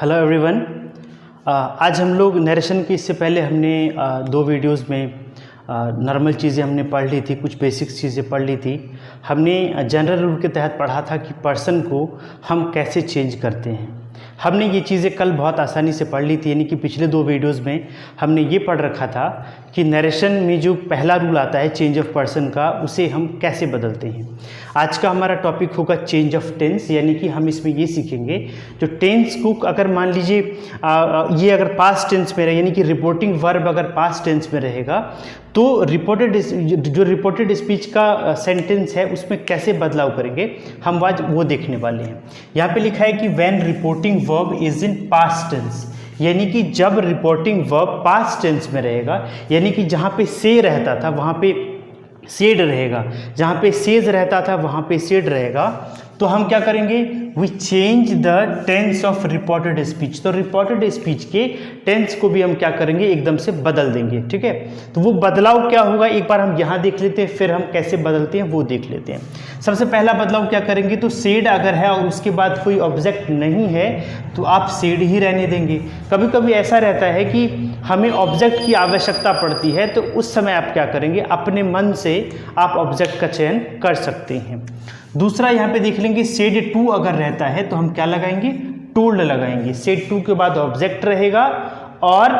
Hello everyone. आज हम लोग नरेशन की इससे पहले हमने दो वीडियोस में नॉर्मल चीज़ें हमने पढ़ ली थी, कुछ बेसिक्स चीज़ें पढ़ ली थी। हमने जनरल रूल के तहत पढ़ा था कि पर्सन को हम कैसे चेंज करते हैं। हमने ये चीज़ें कल बहुत आसानी से पढ़ ली थी, यानी कि पिछले दो वीडियोस में हमने ये पढ़ रखा था कि नरेशन में जो पहला रूल आता है चेंज ऑफ पर्सन का, उसे हम कैसे बदलते हैं। आज का हमारा टॉपिक होगा चेंज ऑफ टेंस, यानी कि हम इसमें ये सीखेंगे जो टेंस को अगर मान लीजिए ये अगर पास्ट टेंस में रहे, यानी कि रिपोर्टिंग वर्ब अगर पास्ट टेंस में रहेगा तो रिपोर्टेड स्पीच का सेंटेंस है उसमें कैसे बदलाव करेंगे हम आज वो देखने वाले हैं। यहाँ पे लिखा है कि when reporting verb is in past tense, यानी कि जब रिपोर्टिंग वर्ब पास्ट टेंस में रहेगा, यानी कि जहाँ पे से रहता था वहाँ पे सेड रहेगा, जहाँ पे सेज रहता था वहाँ पे सेड रहेगा, तो हम क्या करेंगे, we change the tense of reported speech. तो रिपोर्टेड स्पीच के टेंस को भी हम क्या करेंगे, एकदम से बदल देंगे। ठीक है, तो वो बदलाव क्या होगा एक बार हम यहाँ देख लेते हैं, फिर हम कैसे बदलते हैं वो देख लेते हैं। सबसे पहला बदलाव क्या करेंगे, तो सेड अगर है और उसके बाद कोई ऑब्जेक्ट नहीं है तो आप सेड ही रहने देंगे। कभी कभी ऐसा रहता है कि हमें ऑब्जेक्ट की आवश्यकता पड़ती है, तो उस समय आप क्या करेंगे, अपने मन से आप ऑब्जेक्ट का चयन कर सकते हैं। दूसरा यहाँ पे देख लेंगे, सेड टू अगर रहता है तो हम क्या लगाएंगे, टोल्ड लगाएंगे। सेड टू के बाद ऑब्जेक्ट रहेगा और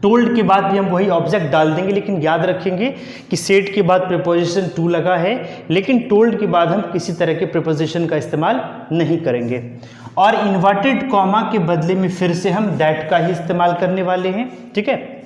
टोल्ड के बाद भी हम वही ऑब्जेक्ट डाल देंगे, लेकिन याद रखेंगे कि सेड के बाद प्रीपोजिशन टू लगा है, लेकिन टोल्ड के बाद हम किसी तरह के प्रीपोजिशन का इस्तेमाल नहीं करेंगे। और इन्वर्टेड कॉमा के बदले में फिर से हम दैट का ही इस्तेमाल करने वाले हैं। ठीक है,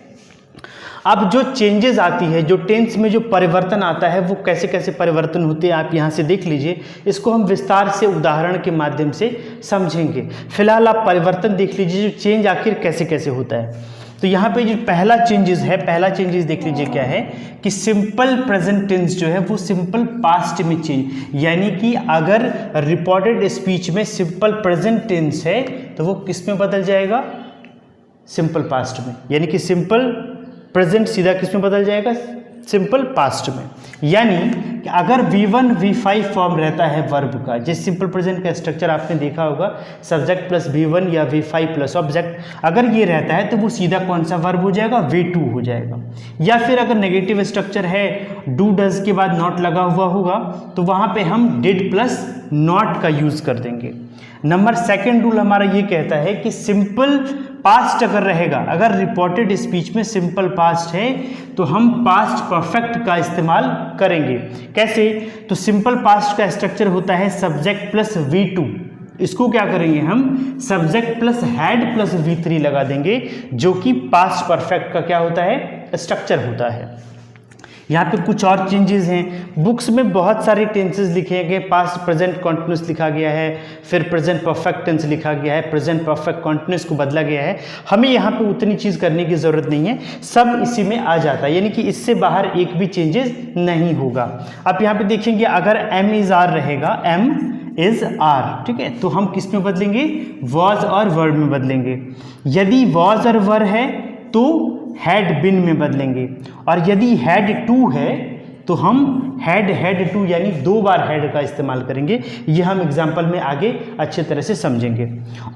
अब जो चेंजेस आती है, जो टेंस में जो परिवर्तन आता है वो कैसे कैसे परिवर्तन होते हैं आप यहाँ से देख लीजिए। इसको हम विस्तार से उदाहरण के माध्यम से समझेंगे। फिलहाल आप परिवर्तन देख लीजिए, जो चेंज आखिर कैसे कैसे होता है। तो यहाँ पे जो पहला चेंजेस है, पहला चेंजेस देख लीजिए क्या है कि सिंपल प्रेजेंट टेंस जो है वो सिंपल पास्ट में चेंज, यानी कि अगर रिपोर्टेड स्पीच में सिंपल प्रेजेंट टेंस है तो वो किस में बदल जाएगा, सिंपल पास्ट में, यानी कि सिंपल प्रेजेंट सीधा किस में बदल जाएगा, सिंपल पास्ट में। यानी कि अगर V1 V5 फॉर्म रहता है वर्ब का, जिस सिंपल प्रेजेंट का स्ट्रक्चर आपने देखा होगा, सब्जेक्ट प्लस V1 या V5 प्लस ऑब्जेक्ट, अगर ये रहता है तो वो सीधा कौन सा वर्ब हो जाएगा, V2 हो जाएगा। या फिर अगर नेगेटिव स्ट्रक्चर है, डू डज के बाद नॉट लगा हुआ होगा, तो वहाँ पे हम डिड प्लस नॉट का यूज कर देंगे। नंबर सेकेंड रूल हमारा ये कहता है कि सिंपल पास्ट अगर रहेगा, अगर रिपोर्टेड स्पीच में सिंपल पास्ट है तो हम पास्ट परफेक्ट का इस्तेमाल करेंगे। कैसे, तो सिंपल पास्ट का स्ट्रक्चर होता है सब्जेक्ट प्लस V2, इसको क्या करेंगे हम, subject plus had plus V3 लगा देंगे, जो कि पास्ट परफेक्ट का क्या होता है, स्ट्रक्चर होता है। यहाँ पे कुछ और चेंजेस हैं, बुक्स में बहुत सारे टेंसेस लिखे गए, पास्ट प्रेजेंट कॉन्टिन्यूस लिखा गया है, फिर प्रेजेंट परफेक्ट टेंस लिखा गया है, प्रेजेंट परफेक्ट कॉन्टिन्यूस को बदला गया है। हमें यहाँ पे उतनी चीज़ करने की ज़रूरत नहीं है, सब इसी में आ जाता है, यानी कि इससे बाहर एक भी चेंजेस नहीं होगा। आप यहाँ पे देखेंगे अगर एम इज आर रहेगा, एम इज आर, ठीक है, तो हम किस में बदलेंगे, वॉज और वर्ब में बदलेंगे। यदि वॉज और वर है तो हैड बिन में बदलेंगे, और यदि हैड टू है तो हम हैड टू यानी दो बार हैड का इस्तेमाल करेंगे। ये हम एग्जाम्पल में आगे अच्छे तरह से समझेंगे।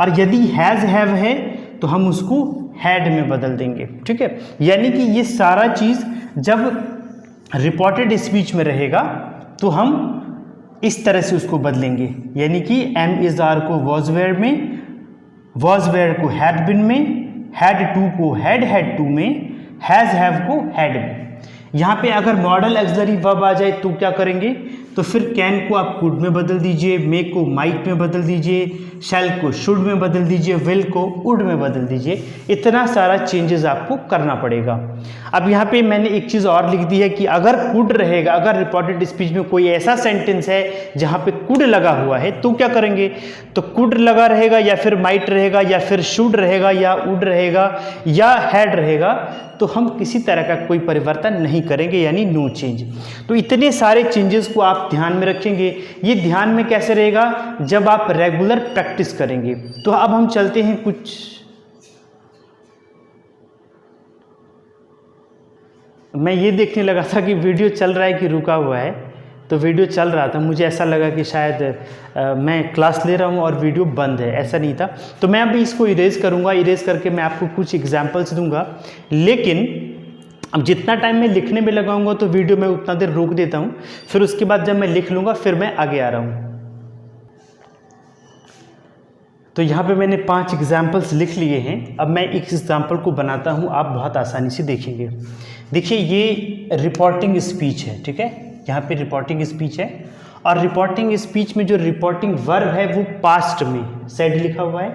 और यदि हैज़ हैव है तो हम उसको हैड में बदल देंगे। ठीक है, यानी कि ये सारा चीज़ जब रिपोर्टेड स्पीच में रहेगा तो हम इस तरह से उसको बदलेंगे, यानी कि एम इज आर को वॉज वेयर में, वॉज वेयर को हैड बिन में, हैड टू को हैड टू में, हैज हैव को हैड में। यहाँ पे अगर मॉडल एक्सिलरी वर्ब आ जाए तो क्या करेंगे, तो फिर कैन को आप कुड में बदल दीजिए, मे को माइट में बदल दीजिए, शैल को शुड में बदल दीजिए, विल को वुड में बदल दीजिए। इतना सारा चेंजेस आपको करना पड़ेगा। अब यहाँ पे मैंने एक चीज़ और लिख दी है कि अगर कुड रहेगा, अगर रिपोर्टेड स्पीच में कोई ऐसा सेंटेंस है जहाँ पे कुड लगा हुआ है तो क्या करेंगे, तो कुड लगा रहेगा या फिर माइट रहेगा या फिर शुड रहेगा या वुड रहेगा या हैड रहेगा, तो हम किसी तरह का कोई परिवर्तन नहीं करेंगे, यानी नो चेंज। तो इतने सारे चेंजेस को आप ध्यान में रखेंगे। ये ध्यान में कैसे रहेगा, जब आप रेगुलर प्रैक्टिस करेंगे। तो अब हम चलते हैं कुछ, मैं ये देखने लगा था कि वीडियो चल रहा है कि रुका हुआ है, तो वीडियो चल रहा था, मुझे ऐसा लगा कि शायद मैं क्लास ले रहा हूँ और वीडियो बंद है, ऐसा नहीं था। तो मैं अभी इसको इरेज करूँगा, इरेज करके मैं आपको कुछ एग्जांपल्स दूंगा, लेकिन अब जितना टाइम मैं लिखने में लगाऊंगा तो वीडियो में उतना देर रोक देता हूँ, फिर उसके बाद जब मैं लिख लूँगा फिर मैं आगे आ रहा हूँ। तो यहाँ पे मैंने 5 एग्जाम्पल्स लिख लिए हैं। अब मैं एक एग्जाम्पल को बनाता हूँ, आप बहुत आसानी से देखेंगे। देखिए ये रिपोर्टिंग स्पीच है, ठीक है, यहाँ पे रिपोर्टिंग स्पीच है और रिपोर्टिंग स्पीच में जो रिपोर्टिंग वर्ब है वो पास्ट में सेड लिखा हुआ है,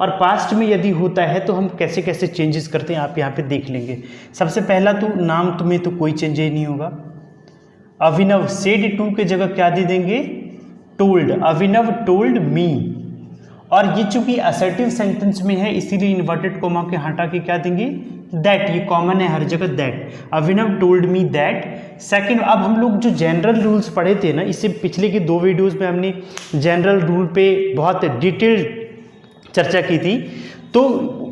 और पास्ट में यदि होता है तो हम कैसे कैसे चेंजेस करते हैं आप यहाँ पे देख लेंगे। सबसे पहला तो नाम तुम्हें तो कोई चेंज ही नहीं होगा। अभिनव सेड टू के जगह क्या दे देंगे, टोल्ड, अभिनव टोल्ड मी। और ये चूंकि असर्टिव सेंटेंस में है इसीलिए इन्वर्टेड कोमा के हटा के क्या देंगे, दैट, ये कॉमन है हर जगह that, Abhinav told me that. Second, अब हम लोग जो जनरल रूल्स पढ़े थे ना, इससे पिछले के 2 वीडियोस में हमने जनरल रूल पे बहुत डिटेल्ड चर्चा की थी, तो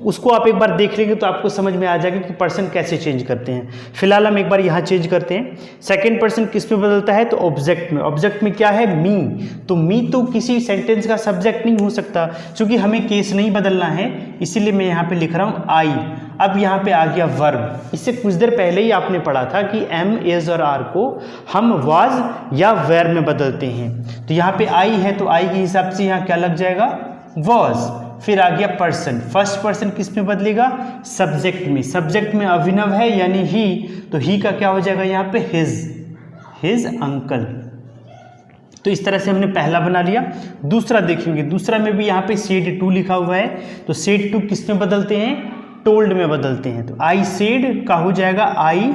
उसको आप एक बार देख लेंगे तो आपको समझ में आ जाएगा कि पर्सन कैसे चेंज करते हैं। फिलहाल हम एक बार यहाँ चेंज करते हैं। सेकंड पर्सन किस में बदलता है, तो ऑब्जेक्ट में। ऑब्जेक्ट में क्या है, मी। तो मी तो किसी सेंटेंस का सब्जेक्ट नहीं हो सकता, क्योंकि हमें केस नहीं बदलना है, इसीलिए मैं यहाँ पे लिख रहा हूँ आई। अब यहाँ पे आ गया वर्ब। इससे कुछ देर पहले ही आपने पढ़ा था कि एम, एज और आर को हम वाज या वेर में बदलते हैं। तो यहाँ पे आई है तो आई के हिसाब से यहाँ क्या लग जाएगा, वॉज। फिर आ गया पर्सन, फर्स्ट पर्सन किस में बदलेगा, सब्जेक्ट में। सब्जेक्ट में अभिनव है यानी ही, तो ही का क्या हो जाएगा यहाँ पे, हिज अंकल। तो इस तरह से हमने पहला बना लिया। दूसरा देखेंगे, दूसरा में भी यहाँ पे सेड टू लिखा हुआ है, तो सेड टू किस में बदलते हैं, टोल्ड में बदलते हैं। तो आई सेड का हो जाएगा आई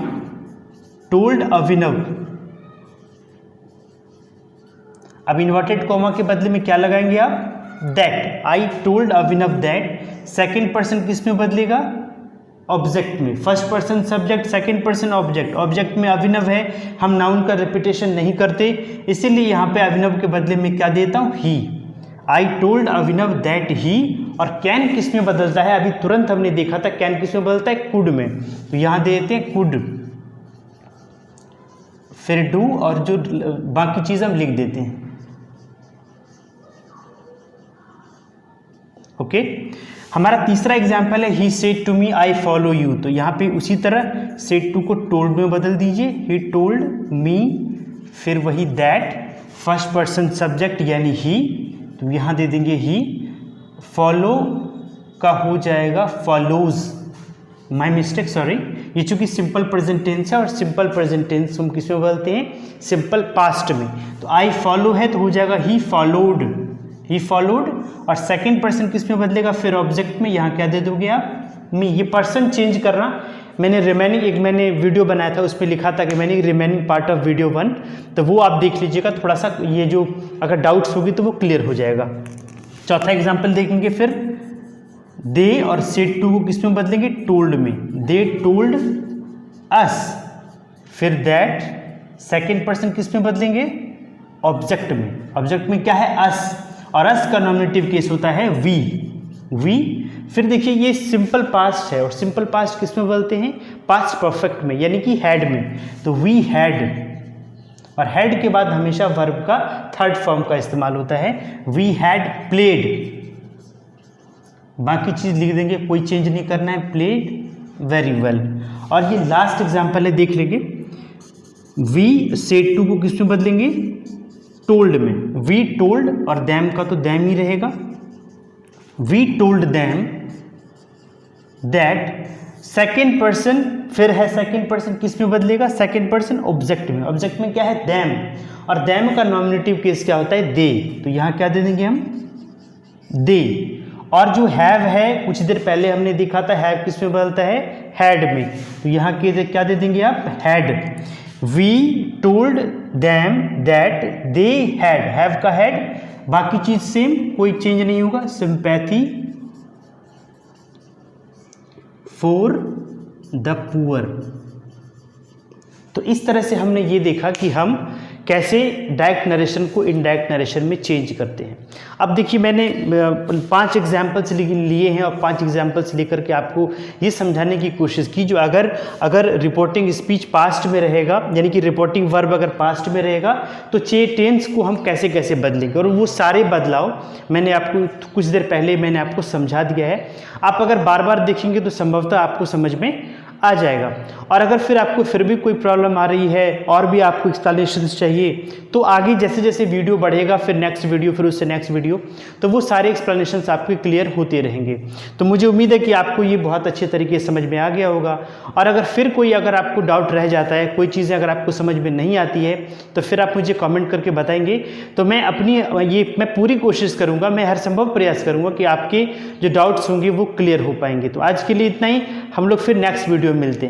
टोल्ड अभिनव। अब इन्वर्टेड कॉमा के बदले में क्या लगाएंगे आप, that, I told Abhinav that. Second person किस में बदलेगा, ऑब्जेक्ट में। First person subject, second person object. Object में अभिनव है, हम नाउन का रिपीटेशन नहीं करते, इसीलिए यहाँ पे अभिनव के बदले में क्या देता हूँ, ही। I told Abhinav that he. और कैन किस में बदलता है, अभी तुरंत हमने देखा था कैन किस में बदलता है, कुड में। तो यहाँ दे देते हैं कुड, फिर डू, और जो बाकी चीज़ हम लिख देते हैं। ओके हमारा तीसरा एग्जाम्पल है, he said to me I follow you. तो यहाँ पे उसी तरह सेड टू को टोल्ड में बदल दीजिए, ही टोल्ड मी, फिर वही दैट, फर्स्ट पर्सन सब्जेक्ट यानी ही, तो यहाँ दे देंगे ही। फॉलो का हो जाएगा फॉलोज, माई मिस्टेक, सॉरी। ये चूंकि सिंपल प्रेजेंट टेंस है और सिंपल प्रेजेंट टेंस हम किस में बदलते हैं, सिंपल पास्ट में। तो आई फॉलो है तो हो जाएगा ही फॉलोड, ही फॉलोड। और सेकंड पर्सन किस में बदलेगा, फिर ऑब्जेक्ट में, यहाँ क्या दे दोगे आप, मी। ये पर्सन चेंज करना मैंने रिमेनिंग एक मैंने वीडियो बनाया था, उसमें लिखा था कि मैंने रिमेनिंग पार्ट ऑफ वीडियो 1, तो वो आप देख लीजिएगा, थोड़ा सा ये जो अगर डाउट्स होगी तो वो क्लियर हो जाएगा। चौथा एग्जाम्पल देखेंगे फिर, दे और सेड टू को किस में बदलेंगे, टोल्ड में। दे टोल्ड अस, फिर दैट, सेकेंड पर्सन किस में बदलेंगे, ऑब्जेक्ट में। ऑब्जेक्ट में क्या है, अस, और अस का नॉमिनेटिव केस होता है वी। फिर देखिए ये सिंपल पास्ट है, और सिंपल पास्ट किस में बदलते हैं, पास्ट परफेक्ट में, यानी कि हैड में। तो वी हैड, और हैड के बाद हमेशा वर्ब का थर्ड फॉर्म का इस्तेमाल होता है, वी हैड प्लेड। बाकी चीज लिख देंगे, कोई चेंज नहीं करना है, प्लेड वेरी वेल। और ये लास्ट एग्जाम्पल है, देख लेंगे। वी सेड टू को किस में बदलेंगे, टोल्ड में। वी टोल्ड, और दैम का तो दैम ही रहेगा, we told them that. Second person फिर है, सेकेंड पर्सन किस में बदलेगा, सेकेंड पर्सन ऑब्जेक्ट में। ऑब्जेक्ट में क्या है, दैम, और दैम का नॉमिनेटिव केस क्या होता है, दे। तो यहाँ क्या दे देंगे हम, दे। और जो हैव है, कुछ देर पहले हमने देखा था हैव किस में बदलता है, हैड में। तो यहाँ क्या दे देंगे आप, had. We told them that they had, have का हैड, बाकी चीज सेम, कोई चेंज नहीं होगा। Sympathy for the poor. तो इस तरह से हमने ये देखा कि हम कैसे डायरेक्ट नरेशन को इनडायरेक्ट नरेशन में चेंज करते हैं। अब देखिए मैंने 5 एग्जाम्पल्स लिए हैं और 5 एग्जाम्पल्स लेकर के आपको ये समझाने की कोशिश की, जो अगर रिपोर्टिंग स्पीच पास्ट में रहेगा, यानी कि रिपोर्टिंग वर्ब अगर पास्ट में रहेगा तो टेंस को हम कैसे कैसे बदलेंगे, और वो सारे बदलाव मैंने आपको कुछ देर पहले मैंने आपको समझा दिया है। आप अगर बार बार देखेंगे तो संभवतः आपको समझ में आ जाएगा। और अगर फिर आपको फिर भी कोई प्रॉब्लम आ रही है और भी आपको एक्सप्लेनेशंस चाहिए तो आगे जैसे जैसे वीडियो बढ़ेगा, फिर नेक्स्ट वीडियो, फिर उससे नेक्स्ट वीडियो, तो वो सारे एक्सप्लेनेशंस आपके क्लियर होते रहेंगे। तो मुझे उम्मीद है कि आपको ये बहुत अच्छे तरीके से समझ में आ गया होगा। और अगर आपको डाउट रह जाता है, कोई चीज़ें अगर आपको समझ में नहीं आती है, तो फिर आप मुझे कॉमेंट करके बताएंगे। तो मैं पूरी कोशिश करूँगा, मैं हर संभव प्रयास करूँगा कि आपके जो डाउट्स होंगे वो क्लियर हो पाएंगे। तो आज के लिए इतना ही, हम लोग फिर नेक्स्ट वीडियो में मिलते हैं।